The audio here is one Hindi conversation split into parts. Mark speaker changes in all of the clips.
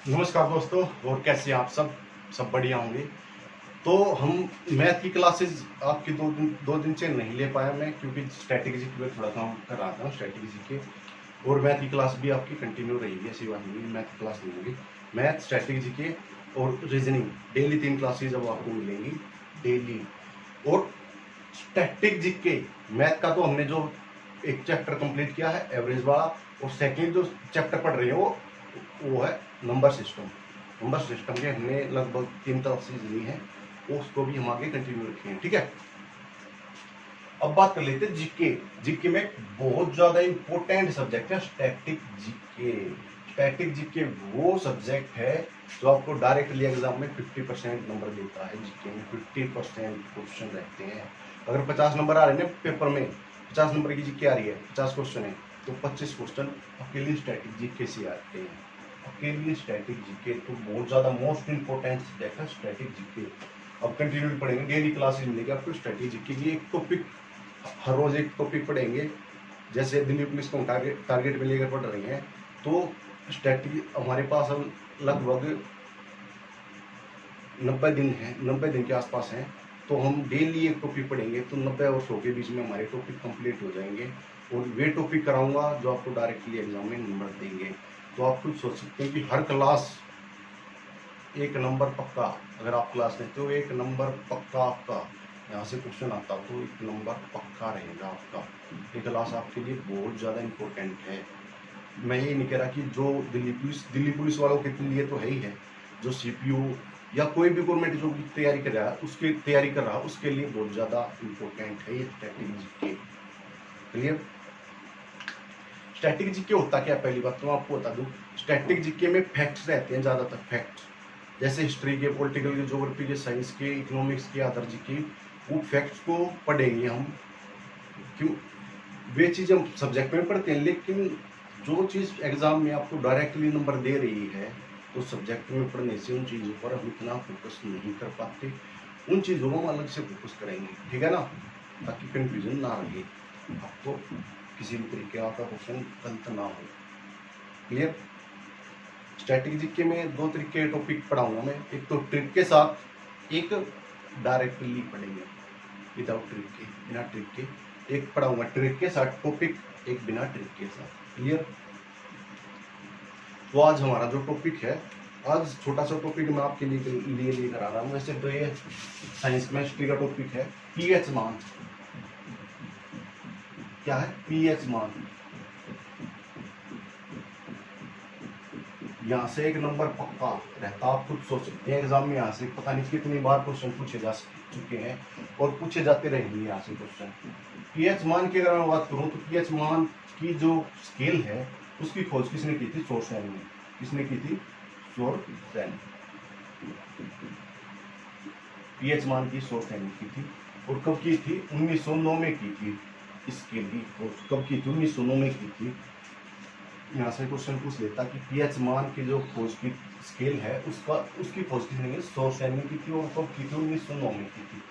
Speaker 1: नमस्कार दोस्तों। और कैसे हैं आप सब बढ़िया होंगे। तो हम मैथ की क्लासेस आपकी दो दिन से नहीं ले पाया मैं, क्योंकि स्ट्रैटेजी पे थोड़ा काम कर रहा था स्ट्रैटेजी के। और मैथ की क्लास भी आपकी कंटिन्यू रहेगी, ऐसी बात नहीं है मैथ की क्लास नहीं होगी। मैथ, स्ट्रैटेजी के और रीजनिंग डेली 3 क्लासेज अब आपको मिलेंगी डेली। और स्टैटिक जीके मैथ का तो हमने जो एक चैप्टर कंप्लीट किया है एवरेज वाला, और सेकंड जो चैप्टर पढ़ रहे हैं वो है नंबर सिस्टम। नंबर सिस्टम के हमने लगभग 3 क्लासेज ली हैं, उसको भी हम आगे कंटिन्यू रखेंगे, ठीक है। अब बात कर लेते हैं जीके। जीके में बहुत ज्यादा इंपॉर्टेंट सब्जेक्ट है स्टैटिक जीके। स्टैटिक जीके वो सब्जेक्ट है जो आपको डायरेक्टली एग्जाम में 50% नंबर देता है। जीके में 50% क्वेश्चन रहते हैं। अगर 50 नंबर आ रहे हैं पेपर में, 50 नंबर की जीके आ रही है, 50 क्वेश्चन है, तो 25 क्वेश्चन आपके लिए स्टैटिक जीके से आते हैं। आपके लिए स्टैटिक जीके तो बहुत ज्यादा मोस्ट इंपॉर्टेंट सब्जेक्ट है स्टैटिक जीके। अब कंटिन्यू पढ़ेंगे, डेली क्लासेस मिलेगी आपको स्टैटिक जीके की। एक टॉपिक हर रोज एक टॉपिक पढ़ेंगे। जैसे दिल्ली पुलिस को टारगेट में लेकर पढ़ रही हैं, तो स्ट्रैटेजी हमारे पास अब लगभग 90 दिन है, 90 दिन के आसपास हैं। तो हम डेली एक टॉपिक पढ़ेंगे, तो 90 और 100 के बीच में हमारे टॉपिक कंप्लीट हो जाएंगे। और वे टॉपिक कराऊंगा जो आपको डायरेक्टली एग्जाम में नंबर देंगे। तो आप खुद सोच सकते हैं कि हर क्लास एक नंबर पक्का। अगर आप क्लास लेते हो एक नंबर पक्का आपका, यहाँ से क्वेश्चन आता तो एक नंबर पक्का रहेगा आपका। ये क्लास आपके लिए बहुत ज़्यादा इम्पोर्टेंट है। मैं ये नहीं कह रहा कि जो दिल्ली पुलिस वालों के लिए तो है ही है, जो सीपीयू या कोई भी गवर्नमेंट जो तैयारी कर रहा है उसके लिए बहुत ज़्यादा इम्पोर्टेंट है ये स्ट्रैटेजी के। क्लियर। स्ट्रैटेजी के होता क्या, पहली बात तो मैं आपको बता दूं। स्ट्रैटेजी के में फैक्ट्स रहते हैं, ज़्यादातर फैक्ट्स, जैसे हिस्ट्री के, पॉलिटिकल के, ज्योग्राफी के, साइंस के, इकोनॉमिक्स के, अदर के, वो फैक्ट्स को पढ़ेंगे हम। क्यों वे चीज़ हम सब्जेक्ट में पढ़ते हैं, लेकिन जो चीज़ एग्जाम में आपको डायरेक्टली नंबर दे रही है, तो सब्जेक्ट में पढ़ने से उन चीज़ों पर हम इतना फोकस नहीं कर पाते। उन चीज़ों को हम अलग से फोकस करेंगे, ठीक है ना, ताकि कंफ्यूजन ना रहे आपको, किसी भी तरीके का क्वेश्चन गलत ना हो। क्लियर। स्ट्रैटेजी के में 2 तरीके के टॉपिक पढ़ाऊंगा मैं, एक तो ट्रिक के साथ, एक डायरेक्टली पढ़ेंगे विदाउट ट्रिक के, बिना ट्रिक के। एक पढ़ाऊंगा ट्रिक के साथ टॉपिक, एक बिना ट्रिक के साथ। क्लियर। तो आज हमारा जो टॉपिक है, आज छोटा सा टॉपिक मैं आपके लिए लेकर आ रहा हूँ। वैसे तो ये साइंस केमिस्ट्री का टॉपिक है। पीएच मान क्या है, पीएच मान। यहाँ से एक नंबर पक्का रहता, आप खुद सोच सकते हैं। एग्जाम में यहाँ से पता नहीं कितनी बार क्वेश्चन पूछे जा चुके हैं और पूछे जाते रहेंगे यहाँ से क्वेश्चन। पीएच मान की अगर मैं बात करूँ, तो पीएच मान की जो स्केल है उसकी खोज किसने की थी, शोरसेन ने। किसने की थी, शोरसेन। पीएच मान की शोरसेन ने की थी। और कब की थी, 1909 में की थी। स्केल की खोज कब की थी, 1909 में की थी। यहाँ से क्वेश्चन पूछ लेता कि पीएच मान की जो खोज की स्केल है उसकी खोज किसने की, शोरसेन ने की थी। और कब की थी, 1909 में की थी।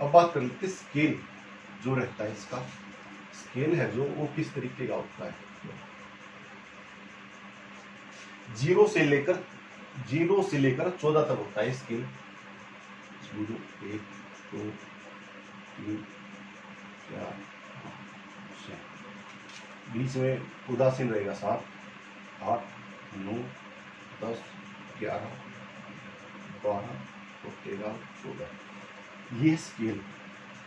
Speaker 1: अब बात कर लेते स्केल जो रहता है, इसका स्केल है जो वो किस तरीके का होता है। जीरो से लेकर 14 तक होता है स्केल। 0 1 2 3 4 बीच में उदासीन रहेगा 7 8 9 10 11 12 13 14। ये स्केल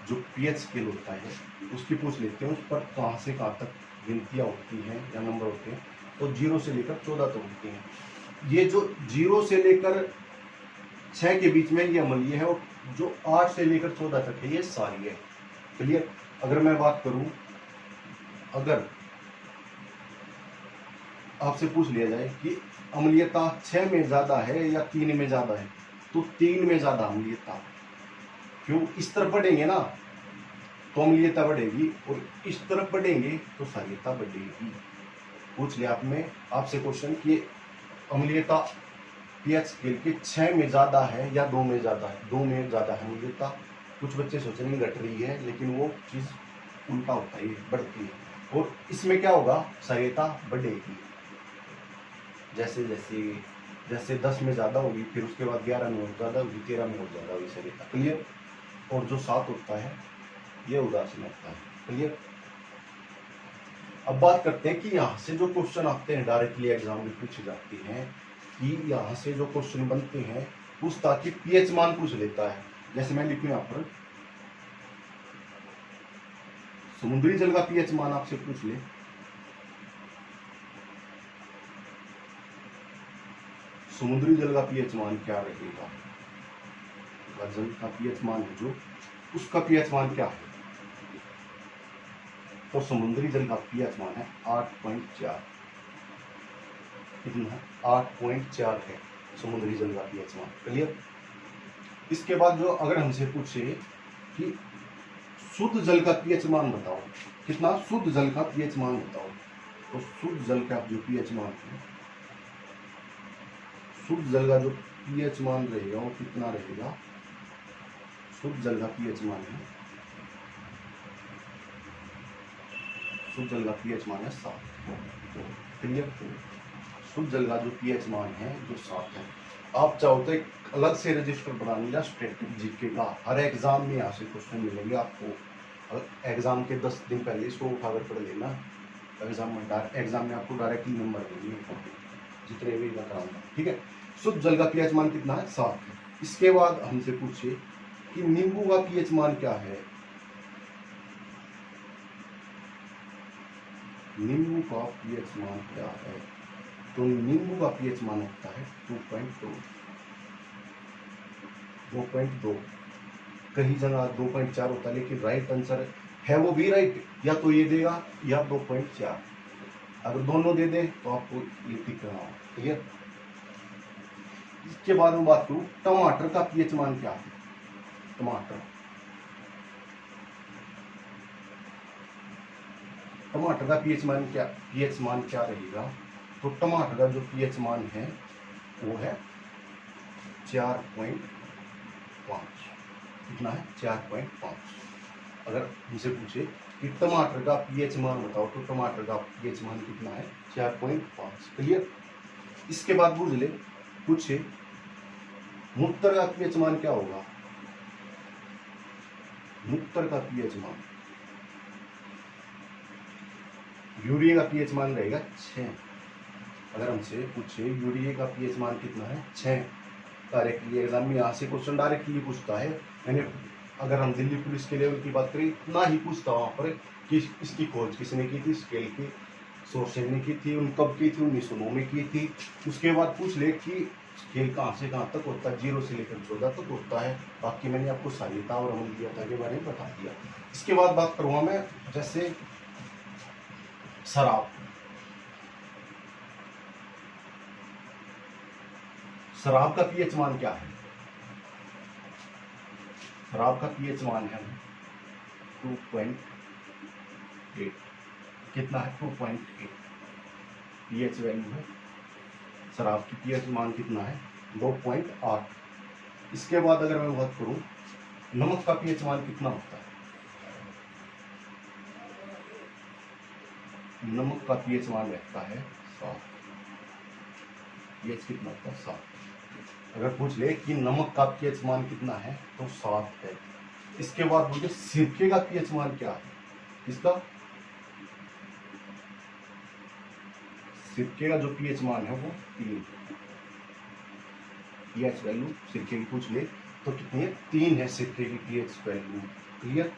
Speaker 1: जो पीएच स्केल होता है उसकी पूछ लेते हैं, उस पर कहाँ से कहाँ तक गिनतियाँ होती हैं या नंबर होते हैं। तो 0 से लेकर 14 तक होती हैं। ये जो 0 से लेकर 6 के बीच में ये अमलीय है, और जो 8 से लेकर 14 तक है ये सारी है। क्लियर। अगर मैं बात करूं, अगर आपसे पूछ लिया जाए कि अम्लीयता 6 में ज्यादा है या 3 में ज्यादा है, तो 3 में ज्यादा अम्लीयता। क्यों, इस तरफ बढ़ेंगे ना तो अम्लीयता बढ़ेगी, और इस तरफ बढ़ेंगे तो क्षारीयता बढ़ेगी। पूछ लिया आपसे क्वेश्चन कि अम्लीयता पीएच स्केल के 6 में ज्यादा है या 2 में ज्यादा है। 2 में ज्यादा है अम्लीयता। कुछ बच्चे सोचेंगे घट रही है, लेकिन वो चीज उल्टा होता है, बढ़ती है। और इसमें क्या होगा, क्षारीयता बढ़ेगी जैसे जैसे जैसे 10 में ज़्यादा होगी, फिर उसके बाद 11 में और ज़्यादा होगी, 13 में और ज़्यादा होगी, सही क्लियर। और जो 7 होता है ये उदासीन होता है, क्लियर। अब बात करते हैं कि यहाँ से जो क्वेश्चन आते हैं डायरेक्टली एग्जाम में पूछे जाते हैं, कि यहाँ से जो क्वेश्चन बनते हैं पूछता कि पीएच मान पूछ लेता है। जैसे मैं लिखूं यहाँ पर समुद्री जल का पीएच मान आपसे पूछ ले, समुद्री जल का पीएच मान क्या रहेगा, जल का पीएच मान है जो, उसका पीएच मान क्या है। तो समुद्री जल का पीएच मान है 8.4, कितना है 8.4 है समुद्री जल का पीएच मान, क्लियर। इसके बाद जो अगर हमसे पूछे कि शुद्ध जल का पीएच मान बताओ, कितना शुद्ध जल का पीएच मान बताओ, तो शुद्ध जल का जो पीएच मान है, शुद्ध जल का जो पीएच मान रहेगा वो कितना रहेगा, शुद्ध जल का पीएच मान है, शुद्ध जल का पीएच मान है 7, क्लियर। शुद्ध जल का जो पीएच मान है जो 7 है। आप चाहो तो एक अलग से रजिस्टर बना लीजिए स्टैटिक जीके का, हर एग्जाम में यहाँ से क्वेश्चन मिलेंगे आपको। एग्जाम के 10 दिन पहले इसको उठाकर पढ़ लेना, एग्जाम में आपको डायरेक्टली नंबर देंगे जितने भी मैं कराऊंगा, ठीक है। शुद्ध जल का पीएच मान कितना है 7 है। इसके बाद हमसे पूछे कि नींबू का पीएच मान क्या है, नींबू का पीएच मान क्या है, तो नींबू का पीएच मान होता है 2.2, कहीं जगह 2.4 होता है, लेकिन राइट आंसर है वो भी राइट, या तो ये देगा या 2.4, अगर दोनों दे दे तो आपको ये टिक करना होगा, क्लियर। इसके बाद में बात करूं टमाटर का पीएच मान क्या है, टमाटर का पीएच मान क्या रहेगा, तो टमाटर का जो पीएच मान है वो है 4.5, कितना है 4.5। अगर हमसे पूछे कि टमाटर का पीएच मान बताओ, तो टमाटर का पीएच मान कितना है 4.5, क्लियर। इसके बाद पूछे मूत्र का पीएच मान क्या होगा, मूत्र का पीएच मान, यूरिया का पीएच मान रहेगा 6। अगर हमसे पूछे यूरिया का पीएच मान कितना है 6, डायरेक्टली एग्जाम में यहाँ से क्वेश्चन डायरेक्टली पूछता है। मैंने अगर हम दिल्ली पुलिस के लेवल की बात करें, इतना ही पूछता वहाँ पर कि इसकी खोज किसने की थी, स्केल की सोर्सेज ने की थी, उन कब की थी, 1909 में की थी। उसके बाद पूछ ले कि स्केल कहाँ से कहाँ तक होता है, 0 से लेकर 14 तक होता है। बाकी मैंने आपको सारिता और अमूल्यता के बारे में बता दिया। इसके बाद बात करूँगा मैं जैसे शराब, शराब का पीएच मान क्या है, शराब का पीएच मान है 2.8, कितना है 2.8 पीएच वैल्यू है, शराब की पीएच मान कितना है 2.8। इसके बाद अगर मैं बात करूं नमक का पीएच मान कितना होता है, नमक का पीएच मान रहता है 7, पीएच कितना होता है 7। अगर पूछ ले कि नमक का पीएच मान कितना है तो 7 है। इसके बाद मुझे सिरके का पीएच मान क्या है, इसका सिरके का जो पीएच मान है वो 3, पीएच वैल्यू सिरके की पूछ ले तो कितनी है 3 है सिरके की पीएच वैल्यू, क्लियर।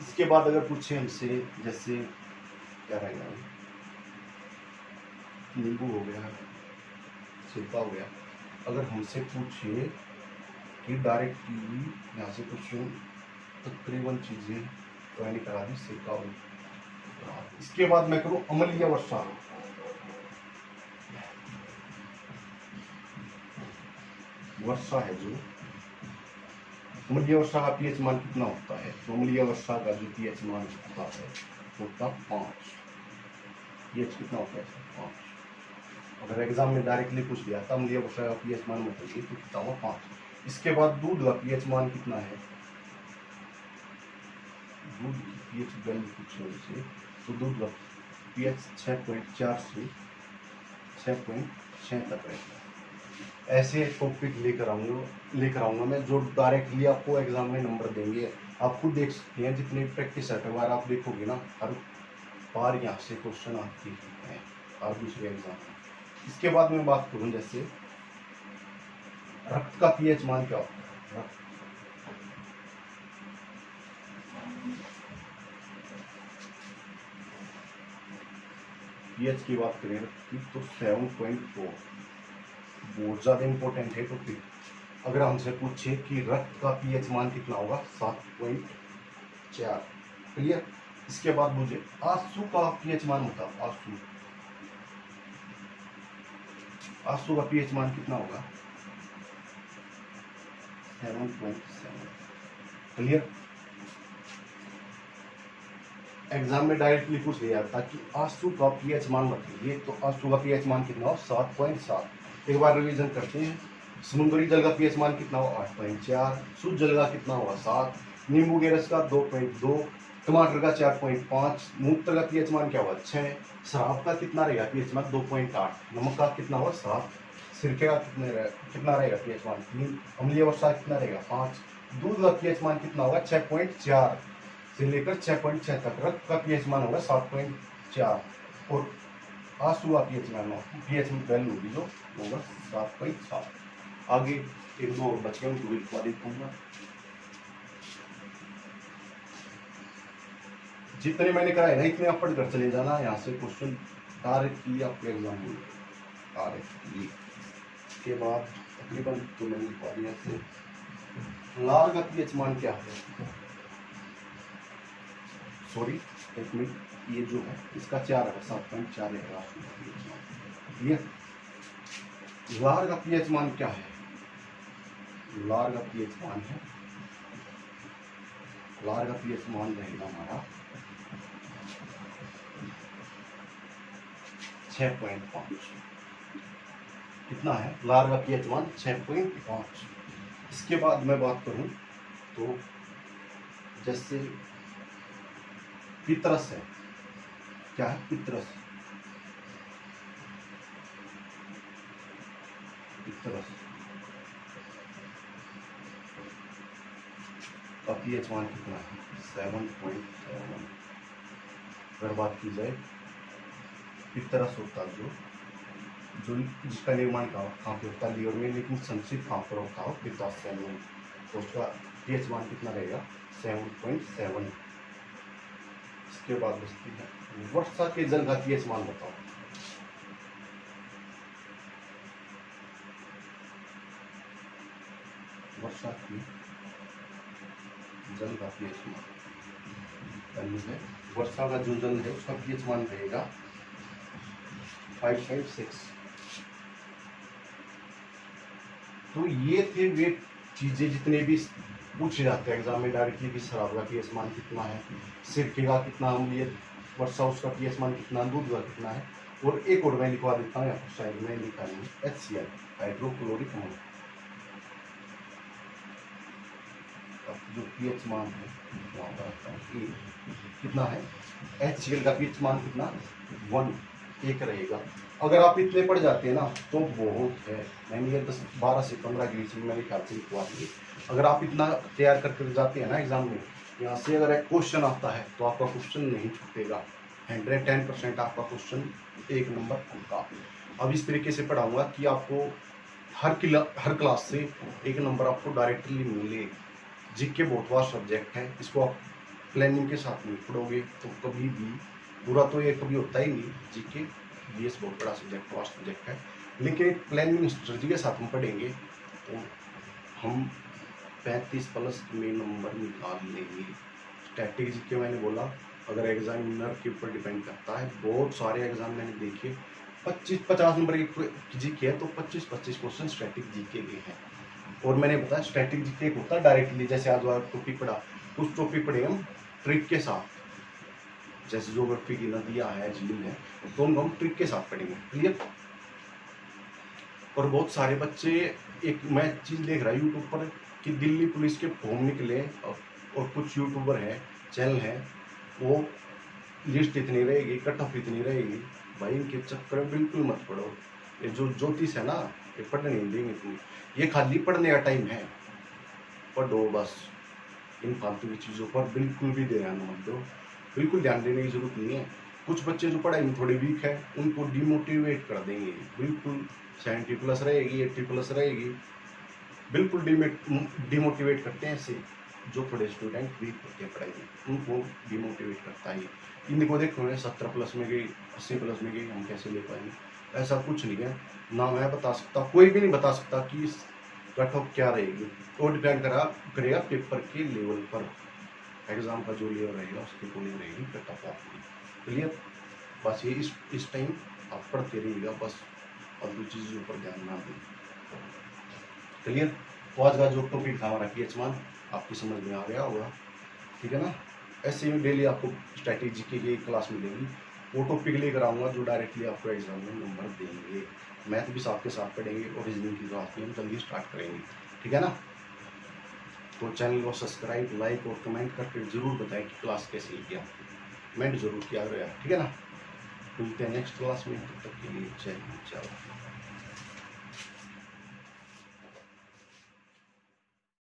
Speaker 1: इसके बाद अगर पूछे हमसे जैसे क्या रहेगा, नींबू हो गया, सिरका हो गया, अगर हमसे पूछे कि डायरेक्टली यहाँ से कुछ तकरीबन चीजें तो मैंने करा दी, सिरका हो। इसके बाद मैं करूं अम्लीय वर्षा, वर्षा है जो अम्लीय वर्षा का पीएच मान कितना होता है, तो अम्लीय वर्षा का जो पीएच मान होता है होता 5, पीएच कितना होता है 5। अगर एग्जाम में डायरेक्टली पूछ लिया था अम्लीय वर्षा का पीएच मान बताइए तो कितना हुआ 5। इसके बाद दूध का पीएच मान कितना है, दूध की पीएच वैल्यू पूछने से तो दूध का पीएच 6.4 से 6.6 तक रहेगा। ऐसे टॉपिक लेकर आऊँगा मैं, जो डायरेक्टली आपको एग्जाम में नंबर देंगे। आप खुद देख सकते हैं, जितने प्रैक्टिस सेट बार आप देखोगे ना, हर बार यहाँ से क्वेश्चन आते हैं और दूसरे एग्जाम में। इसके बाद मैं बात करूँ, जैसे रक्त का पीएच मान क्या होता है। पीएच की बात करें तो 7.4 बहुत ज़्यादा इंपॉर्टेंट है टॉपिक। अगर हमसे पूछे कि रक्त का पीएच मान कितना होगा, 7.4, क्लियर। इसके बाद मुझे आंसू का पीएच मान होता है, आंसू का पीएच मान कितना होगा, 7.7, क्लियर। एग्जाम में डायरेक्टली पूछ लिया था कि आंसू का पीएच मान बताइए, तो आंसू का पीएच मान कितना हो, 7.7। एक बार रिवीजन करते हैं। समुद्री जल का पीएच मान कितना हो, 8.4। शुद्ध जल का कितना होगा, 7। नींबू के रस का 2.2। टमाटर का 4.5। मूत्र का पीएच मान क्या होगा, 6। शराब का कितना रहेगा पीएच मान, 2.8। नमक का कितना होगा, 7। सिरके का कितना रहेगा पीएच मान, 3। अम्लीय वर्षा कितना रहेगा, 5। दूध का पीएच मान कितना होगा, 6.4 से लेकर 6.6 तक। रक्त का पीएच मान होगा 7.4 और आंसू का पीएच वैल्यू होगी जो होगा 7.7। आगे एक दो बच्चे उनको भी लिखवा देखूंगा। जितने मैंने कराए ना इतने आप पढ़कर चले जाना। यहाँ से क्वेश्चन डायरेक्टली आपके एग्जाम में डायरेक्टली। के बाद तकरीबन तो मैंने लिखवा दिया से लार का पीएच मान क्या है, सॉरी एक मिनट, ये जो है इसका 4 है, 7.4 रहेगा। लार का पीएच मान क्या है, लार का पीएच मान है, लार का पीएच मान रहेगा हमारा 6.5। कितना है लार का पीएच मान, 6.5। इसके बाद मैं बात करूं तो जैसे पितरस है, क्या है पितरस, पितरस का पीएच मान कितना है, 7.7। अगर बात की जाए पितरस होता जो जिसका निर्माण कहाँ पे होता है, लीवर में, लेकिन संचित कहाँ पर होता हो, पित्ताशय में, तो उसका पीएच मान कितना रहेगा, 7.7। इसके बाद बचती है वर्षा के जल का पीएच मान बताओ। वर्षा की जल का पीएच मान है, वर्षा का जो जल है उसका पीएच मान रहेगा 5.6। तो ये थे वे चीजें जितने भी पूछे जाते हैं एग्जाम में डायरेक्टली कि शराब का पीएच मान कितना है, सिरके का कितना अम्लीय वर्षा उसका पीएच मान कितना, दूध का कितना है। और एक और मैं लिखवा देता हूँ, यहाँ साइड में लिखा नहीं, HCl हाइड्रोक्लोरिक अमोनियम, जो पीएच मान है वहाँ पर कितना है, HCl का पीएच मान कितना, 1 रहेगा। अगर आप इतने पढ़ जाते हैं ना तो बहुत है, मैंने ये 10-12 से 15 के बीच में मैंने ख्याल से लिखवा दिए। अगर आप इतना तैयार करके जाते हैं ना एग्जाम में, यहाँ से अगर एक क्वेश्चन आता है तो आपका क्वेश्चन नहीं छूटेगा, 110% आपका क्वेश्चन 1 नंबर पक्का। अब इस तरीके से पढ़ाऊंगा कि आपको हर क्लास से 1 नंबर आपको डायरेक्टली मिले। जीके बहुत वास्ट सब्जेक्ट है, इसको आप प्लानिंग के साथ नहीं पढ़ोगे तो कभी भी पूरा तो ये कभी होता ही नहीं। जीके बीएस बहुत बड़ा सब्जेक्ट, वास्ट सब्जेक्ट है, लेकिन प्लानिंग स्ट्रेटजी के साथ हम पढ़ेंगे तो हम 35+ में नंबर निकाल लेंगे। स्टैटिक जीके मैंने बोला अगर एग्जामिनर के ऊपर डिपेंड करता है। बहुत सारे एग्जाम मैंने देखे 25-50 नंबर की जीके है तो 25-25 क्वेश्चन स्टैटिक जीके के हैं। और मैंने बताया स्टैटिक जीके होता है डायरेक्टली, जैसे आज वाला टॉपिक पढ़ा, कुछ टॉपिक पढ़े हम ट्रिक के साथ, जैसे ज्योग्राफी की नदियाँ है, झील है, तो उनको हम ट्रिक के साथ पढ़ेंगे, क्लियर। और बहुत सारे बच्चे, एक मैं चीज़ देख रहा यूट्यूब पर कि दिल्ली पुलिस के फॉर्म निकले और कुछ यूट्यूबर हैं, चैनल हैं, वो लिस्ट इतनी रहेगी, कट ऑफ इतनी रहेगी, भाई इनके चक्कर में बिल्कुल मत पड़ो। ये जो ज्योतिष है ना, ये पढ़ने नहीं देंगे इतनी, ये खाली पढ़ने का टाइम है, पढ़ो बस। इन फालतू की चीज़ों पर बिल्कुल भी ध्यान मत दो, बिल्कुल ध्यान देने की जरूरत नहीं है। कुछ बच्चे जो पढ़ाई में थोड़े वीक है उनको डिमोटिवेट कर देंगे, बिल्कुल 70+ रहेगी, 80+ रहेगी, बिल्कुल डिमोटिवेट करते हैं ऐसे। जो थोड़े स्टूडेंट वीक होते हैं पढ़ाई में उनको डिमोटिवेट करता है। इनको देखो 70+ में गई, 80+ में गई, हम कैसे ले पाएंगे? ऐसा कुछ नहीं है, ना मैं बता सकता, कोई भी नहीं बता सकता कि कट ऑफ क्या रहेगी। वो डिपेंड करेगा पेपर के लेवल पर, एग्जाम का जो लेवल रहेगा उसके अकॉर्डिंग रहेगी कट ऑफ आपकी। क्लियर? बस ये इस टाइम आप पढ़ते रहिएगा बस, और दूसरी चीज़ों पर ध्यान ना दें। क्लियर? तो आज का जो टॉपिक था हमारा PH मान आपकी समझ में आ गया होगा, ठीक है ना? ऐसे ही डेली आपको स्ट्रैटेजी के लिए क्लास मिलेगी, वो टॉपिक लेकर आऊँगा जो डायरेक्टली आपको एग्जाम में नंबर देंगे। मैथ भी साथ के साथ पढ़ेंगे और रीजनिंग की क्लास भी हम जल्दी स्टार्ट करेंगे, ठीक है ना? तो चैनल को सब्सक्राइब, लाइक और कमेंट करके ज़रूर बताएं कि क्लास कैसी लगी आपको, कमेंट जरूर किया गया, ठीक है ना? मिलते हैं नेक्स्ट क्लास में, तब तक के लिए जय हिंद, जय भारत।